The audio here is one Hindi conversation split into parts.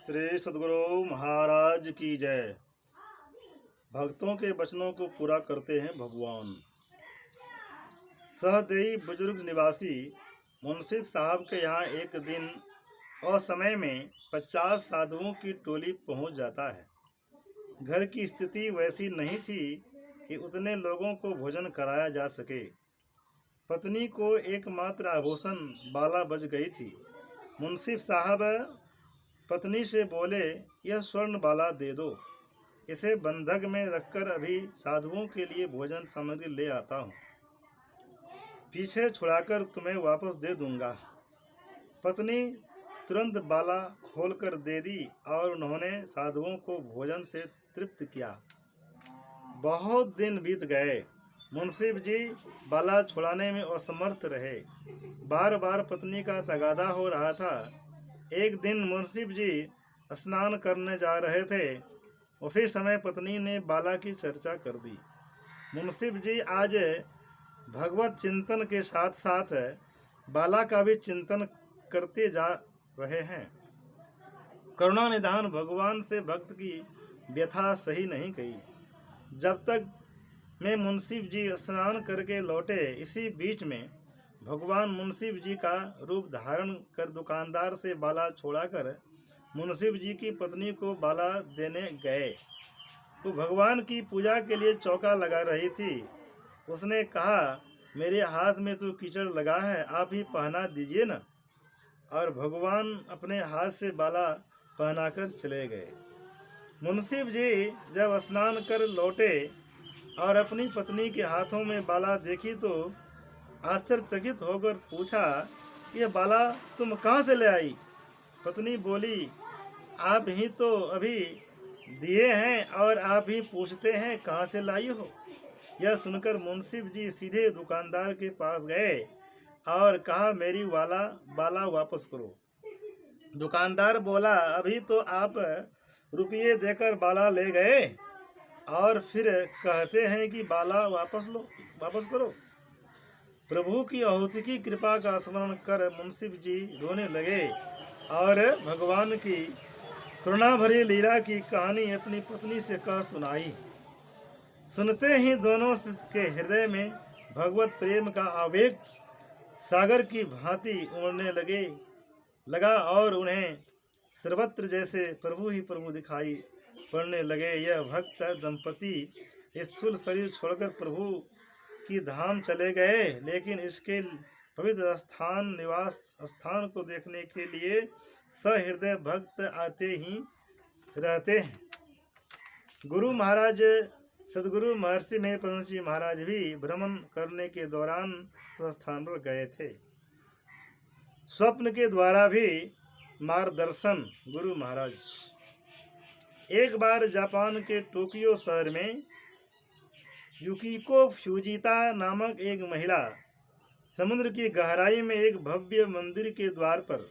श्री सद्गुरु महाराज की जय। भक्तों के वचनों को पूरा करते हैं भगवान। सहदेई बुजुर्ग निवासी मुंसिफ साहब के यहाँ एक दिन असमय में 50 साधुओं की टोली पहुंच जाता है। घर की स्थिति वैसी नहीं थी कि उतने लोगों को भोजन कराया जा सके। पत्नी को एकमात्र आभूषण बाला बच गई थी। मुंसिफ साहब पत्नी से बोले, यह स्वर्ण बाला दे दो, इसे बंधक में रखकर अभी साधुओं के लिए भोजन सामग्री ले आता हूँ, पीछे छुड़ाकर तुम्हें वापस दे दूंगा। पत्नी तुरंत बाला खोलकर दे दी और उन्होंने साधुओं को भोजन से तृप्त किया। बहुत दिन बीत गए। मुंसिफ जी बाला छुड़ाने में असमर्थ रहे। बार बार पत्नी का तगादा हो रहा था। एक दिन मुंसिफ जी स्नान करने जा रहे थे। उसी समय पत्नी ने बाला की चर्चा कर दी। मुंसिफ जी आज भगवत चिंतन के साथ साथ बाला का भी चिंतन करते जा रहे हैं। करुणा निधान भगवान से भक्त की व्यथा सही नहीं गई। जब तक मैं मुंसिफ जी स्नान करके लौटे, इसी बीच में भगवान मुंसिफ जी का रूप धारण कर दुकानदार से बाला छोड़ाकर मुंसिफ जी की पत्नी को बाला देने गए। वो भगवान की पूजा के लिए चौका लगा रही थी। उसने कहा, मेरे हाथ में तो कीचड़ लगा है, आप ही पहना दीजिए ना। और भगवान अपने हाथ से बाला पहनाकर चले गए। मुंसिफ जी जब स्नान कर लौटे और अपनी पत्नी के हाथों में बाला देखी तो आश्चर्यचकित होकर पूछा, यह बाला तुम कहाँ से ले आई? पत्नी बोली, आप ही तो अभी दिए हैं और आप ही पूछते हैं कहाँ से लाई हो। यह सुनकर मुंसिफ जी सीधे दुकानदार के पास गए और कहा, मेरी बाला वापस करो। दुकानदार बोला, अभी तो आप रुपये देकर बाला ले गए और फिर कहते हैं कि बाला वापस करो। प्रभु की अहुति की कृपा का स्मरण कर मुंसिफ जी रोने लगे और भगवान की करुणा भरी लीला की कहानी अपनी पत्नी से कह सुनाई। सुनते ही दोनों के हृदय में भगवत प्रेम का आवेग सागर की भांति उमड़ने लगा और उन्हें सर्वत्र जैसे प्रभु ही प्रभु दिखाई पड़ने लगे। यह भक्त दंपति स्थूल शरीर छोड़कर प्रभु की धाम चले गए, लेकिन इसके पवित्र निवास स्थान को देखने के लिए सहृदय भक्त आते ही रहते हैं। गुरु महाराज सदगुरु महर्षि महेंद्र जी महाराज भी भ्रमण करने के दौरान उस स्थान पर गए थे। स्वप्न के द्वारा भी मार्गदर्शन गुरु महाराज। एक बार जापान के टोक्यो शहर में युकिको फ्यूजिता नामक एक महिला समुद्र की गहराई में एक भव्य मंदिर के द्वार पर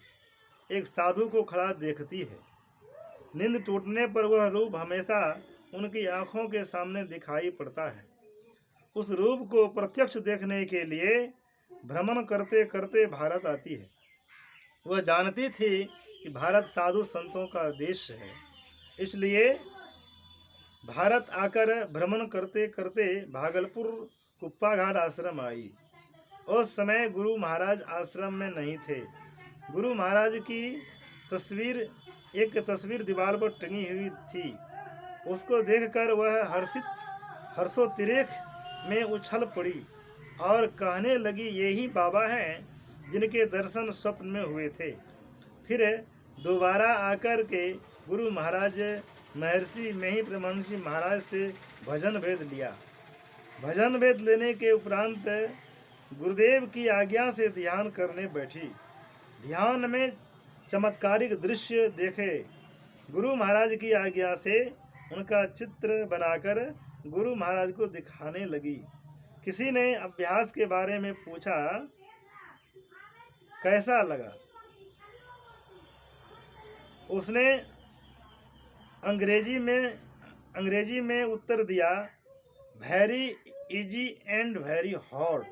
एक साधु को खड़ा देखती है। नींद टूटने पर वह रूप हमेशा उनकी आंखों के सामने दिखाई पड़ता है। उस रूप को प्रत्यक्ष देखने के लिए भ्रमण करते करते भारत आती है। वह जानती थी कि भारत साधु संतों का देश है, इसलिए भारत आकर भ्रमण करते करते भागलपुर कुप्पा घाट आश्रम आई। उस समय गुरु महाराज आश्रम में नहीं थे। गुरु महाराज की एक तस्वीर दीवार पर टंगी हुई थी। उसको देखकर वह हर्षोत्तेक में उछल पड़ी और कहने लगी, यही बाबा हैं जिनके दर्शन स्वप्न में हुए थे। फिर दोबारा आकर के गुरु महाराज महर्षि महेंद्र महाराज से भजन भेद लिया। भजन भेद लेने के उपरांत गुरुदेव की आज्ञा से ध्यान करने बैठी। ध्यान में चमत्कारिक दृश्य देखे। गुरु महाराज की आज्ञा से उनका चित्र बनाकर गुरु महाराज को दिखाने लगी। किसी ने अभ्यास के बारे में पूछा, कैसा लगा? उसने अंग्रेजी में उत्तर दिया, very easy and very hard.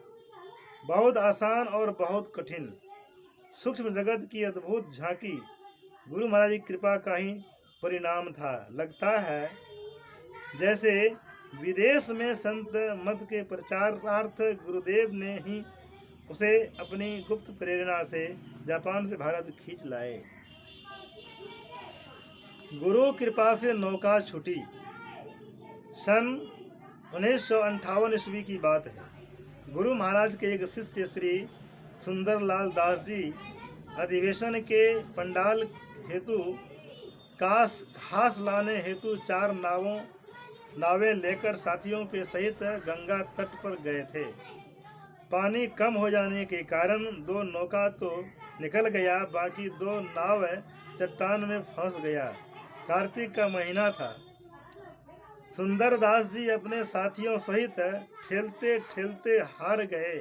बहुत आसान और बहुत कठिन। सूक्ष्म जगत की अद्भुत झांकी गुरु महाराज की कृपा का ही परिणाम था। लगता है जैसे विदेश में संत मत के प्रचारार्थ गुरुदेव ने ही उसे अपनी गुप्त प्रेरणा से जापान से भारत खींच लाए। गुरु कृपा से नौका छूटी। सन 1958 ईस्वी की बात है। गुरु महाराज के एक शिष्य श्री सुंदरलाल दास जी अधिवेशन के पंडाल हेतु घास लाने हेतु 4 नावें लेकर साथियों के सहित गंगा तट पर गए थे। पानी कम हो जाने के कारण 2 नौका तो निकल गया, बाकी 2 नाव चट्टान में फंस गया। कार्तिक का महीना था। सुंदरदास जी अपने साथियों सहित ठेलते ठेलते हार गए।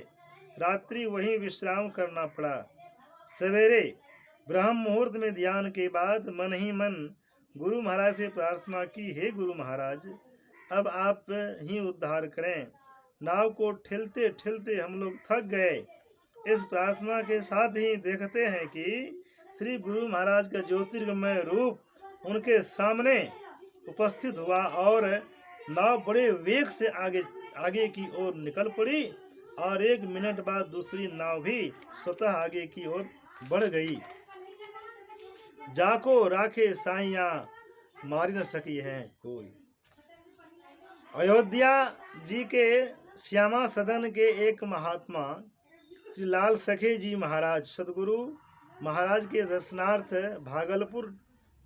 रात्रि वहीं विश्राम करना पड़ा। सवेरे ब्रह्म मुहूर्त में ध्यान के बाद मन ही मन गुरु महाराज से प्रार्थना की, हे गुरु महाराज, अब आप ही उद्धार करें। नाव को ठेलते ठेलते हम लोग थक गए। इस प्रार्थना के साथ ही देखते हैं कि श्री गुरु महाराज का ज्योतिर्मय रूप उनके सामने उपस्थित हुआ और नाव बड़े वेग से आगे की ओर निकल पड़ी और 1 मिनट बाद दूसरी नाव भी स्वतः आगे की ओर बढ़ गई। जाको राखे साइया मारी न सकी है कोई। अयोध्या जी के श्यामा सदन के एक महात्मा श्री लाल सखे जी महाराज सदगुरु महाराज के दर्शनार्थ भागलपुर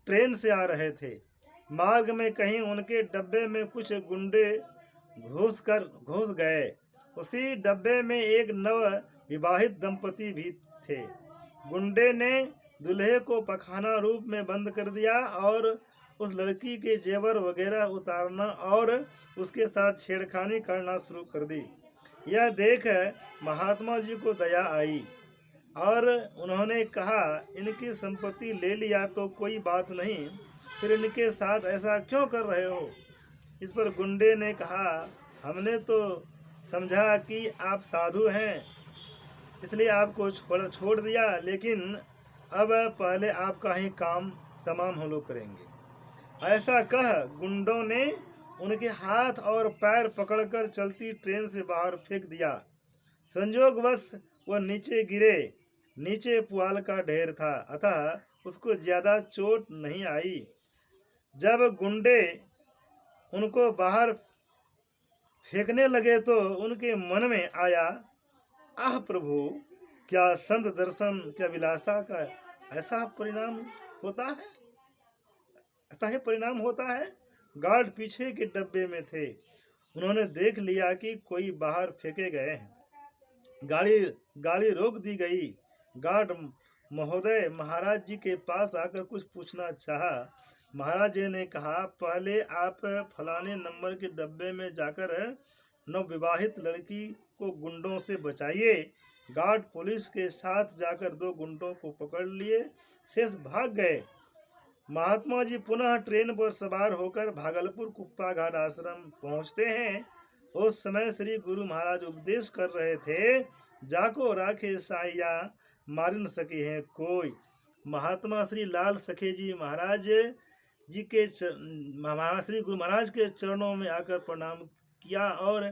ट्रेन से आ रहे थे। मार्ग में कहीं उनके डब्बे में कुछ गुंडे घुस गए। उसी डब्बे में एक नव विवाहित दंपति भी थे। गुंडे ने दूल्हे को पखाना रूप में बंद कर दिया और उस लड़की के जेवर वगैरह उतारना और उसके साथ छेड़खानी करना शुरू कर दी। यह देख महात्मा जी को दया आई और उन्होंने कहा, इनकी संपत्ति ले लिया तो कोई बात नहीं, फिर इनके साथ ऐसा क्यों कर रहे हो? इस पर गुंडे ने कहा, हमने तो समझा कि आप साधु हैं इसलिए आपको छोड़ दिया, लेकिन अब पहले आपका ही काम तमाम हम लोग करेंगे। ऐसा कह गुंडों ने उनके हाथ और पैर पकड़कर चलती ट्रेन से बाहर फेंक दिया। संयोगवश वह नीचे गिरे। नीचे पुआल का ढेर था, अतः उसको ज्यादा चोट नहीं आई। जब गुंडे उनको बाहर फेंकने लगे तो उनके मन में आया, आह प्रभु, क्या संत दर्शन, क्या विलासा का ऐसा परिणाम होता है? ऐसा ही परिणाम होता है। गार्ड पीछे के डब्बे में थे। उन्होंने देख लिया कि कोई बाहर फेंके गए हैं। गाड़ी रोक दी गई। गार्ड महोदय महाराज जी के पास आकर कुछ पूछना चाहा। महाराज जी ने कहा, पहले आप फलाने नंबर के डब्बे में जाकर नवविवाहित लड़की को गुंडों से बचाइए। गार्ड पुलिस के साथ जाकर 2 गुंडों को पकड़ लिए, शेष भाग गए। महात्मा जी पुनः ट्रेन पर सवार होकर भागलपुर कुप्पा घाट आश्रम पहुंचते हैं। उस समय श्री गुरु महाराज उपदेश कर रहे थे, जाको राखे साइया मार न सके हैं कोई। महात्मा श्री लाल सखे जी महाराज जी के श्री गुरु महाराज के चरणों में आकर प्रणाम किया और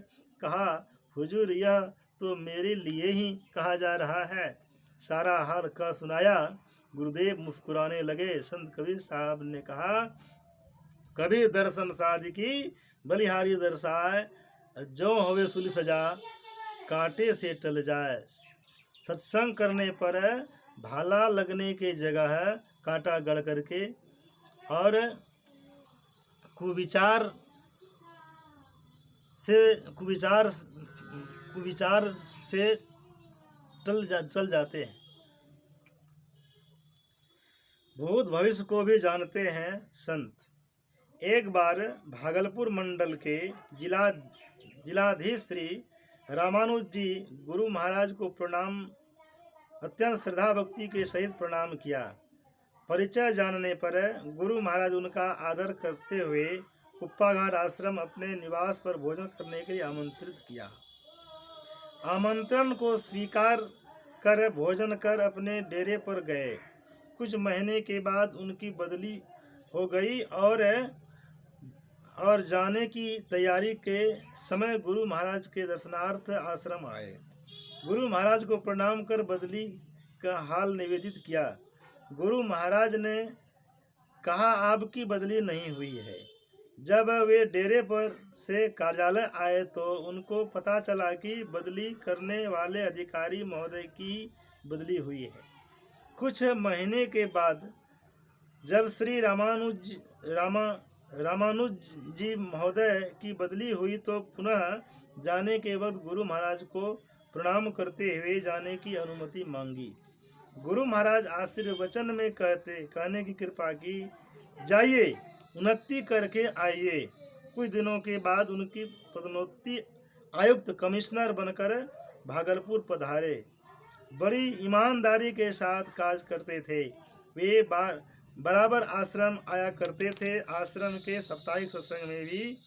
कहा, हुजूर, यह तो मेरे लिए ही कहा जा रहा है। सारा हाल कह सुनाया। गुरुदेव मुस्कुराने लगे। संत कबीर साहब ने कहा, कबीर दर्शन साधिकी बलिहारी दर्शाए, जो होवे सुली सजा कांटे से टल जाए। सत्संग करने पर भाला लगने के जगह कांटा गड़ करके और कुविचार से चल जाते हैं। भूत भविष्य को भी जानते हैं संत। एक बार भागलपुर मंडल के जिलाधीश श्री रामानुज जी गुरु महाराज को अत्यंत श्रद्धा भक्ति के सहित प्रणाम किया। परिचय जानने पर गुरु महाराज उनका आदर करते हुए कुप्पा घाट आश्रम अपने निवास पर भोजन करने के लिए आमंत्रित किया। आमंत्रण को स्वीकार कर भोजन कर अपने डेरे पर गए। कुछ महीने के बाद उनकी बदली हो गई और जाने की तैयारी के समय गुरु महाराज के दर्शनार्थ आश्रम आए। गुरु महाराज को प्रणाम कर बदली का हाल निवेदित किया। गुरु महाराज ने कहा, आपकी बदली नहीं हुई है। जब वे डेरे पर से कार्यालय आए तो उनको पता चला कि बदली करने वाले अधिकारी महोदय की बदली हुई है। कुछ महीने के बाद जब श्री रामानुज जी महोदय की बदली हुई तो पुनः जाने के वक्त गुरु महाराज को प्रणाम करते हुए जाने की अनुमति मांगी। गुरु महाराज आशीर्वचन में कहने की कृपा की, जाइए उन्नति करके आइए। कुछ दिनों के बाद उनकी पदोन्नति आयुक्त कमिश्नर बनकर भागलपुर पधारे। बड़ी ईमानदारी के साथ काज करते थे। वे बराबर आश्रम आया करते थे। आश्रम के साप्ताहिक सत्संग में भी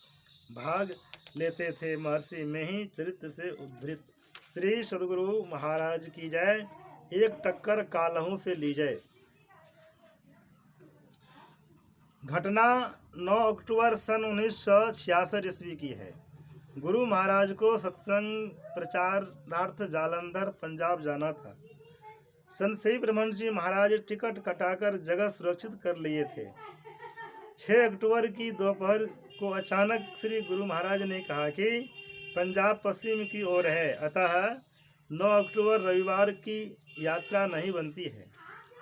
भाग लेते थे। महर्षि में ही चरित्र से उद्धृत। श्री सद्गुरु महाराज की जय। एक टक्कर कालहू से ली जय। घटना 9 अक्टूबर सन 1966 ईस्वी की है। गुरु महाराज को सत्संग प्रचारार्थ जालंधर पंजाब जाना था। संत श्री ब्रह्मण्य जी महाराज टिकट कटाकर जगह सुरक्षित कर लिए थे। 6 अक्टूबर की दोपहर को अचानक श्री गुरु महाराज ने कहा कि पंजाब पश्चिम की ओर है, अतः 9 अक्टूबर रविवार की यात्रा नहीं बनती है।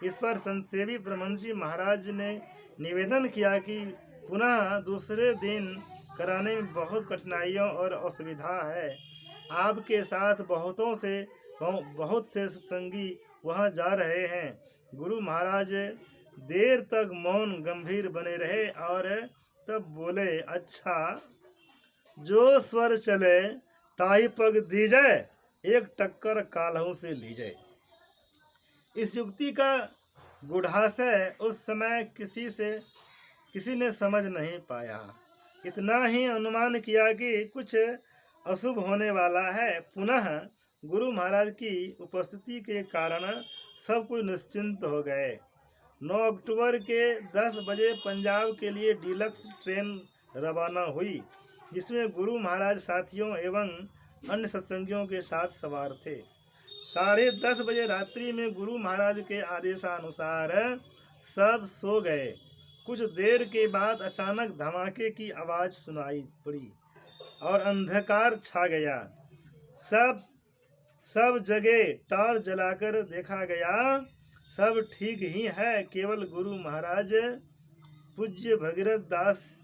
इस पर संत सेवी ब्रह्मण्य जी महाराज ने निवेदन किया कि पुनः दूसरे दिन कराने में बहुत कठिनाइयों और असुविधा है। आपके साथ बहुत से सत्संगी वहां जा रहे हैं। गुरु महाराज देर तक मौन गंभीर बने रहे और तब बोले, अच्छा, जो स्वर चले ताई पग दी जाए, एक टक्कर कालहू से ली जाए। इस युक्ति का गूढ़ाशय उस समय किसी ने समझ नहीं पाया। इतना ही अनुमान किया कि कुछ अशुभ होने वाला है। पुनः गुरु महाराज की उपस्थिति के कारण सब कुछ निश्चिंत हो गए। 9 अक्टूबर के 10 बजे पंजाब के लिए डीलक्स ट्रेन रवाना हुई, जिसमें गुरु महाराज साथियों एवं अन्य सत्संगियों के साथ सवार थे। 10:30 बजे रात्रि में गुरु महाराज के आदेशानुसार सब सो गए। कुछ देर के बाद अचानक धमाके की आवाज़ सुनाई पड़ी और अंधकार छा गया। सब जगह टॉर्च जलाकर देखा गया, सब ठीक ही है। केवल गुरु महाराज पूज्य भगीरथ दास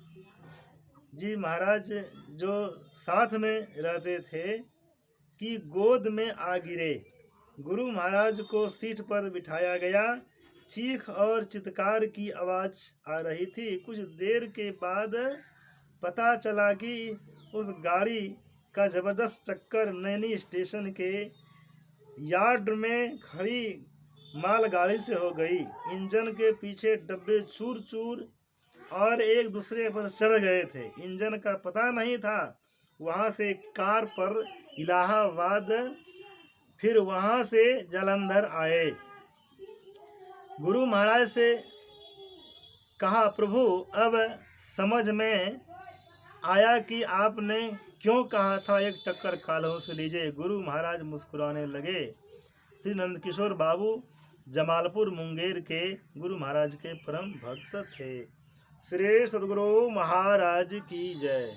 जी महाराज जो साथ में रहते थे की गोद में आ गिरे। गुरु महाराज को सीट पर बिठाया गया। चीख और चित्कार की आवाज़ आ रही थी। कुछ देर के बाद पता चला कि उस गाड़ी का ज़बरदस्त टक्कर नैनी स्टेशन के यार्ड में खड़ी मालगाड़ी से हो गई। इंजन के पीछे डब्बे चूर चूर और एक दूसरे पर चढ़ गए थे। इंजन का पता नहीं था। वहाँ से कार पर इलाहाबाद, फिर वहाँ से जालंधर आए। गुरु महाराज से कहा, प्रभु, अब समझ में आया कि आपने क्यों कहा था एक टक्कर कालहू से लीजिए। गुरु महाराज मुस्कुराने लगे। श्री नंदकिशोर बाबू जमालपुर मुंगेर के गुरु महाराज के परम भक्त थे। श्री सद्गुरु महाराज की जय।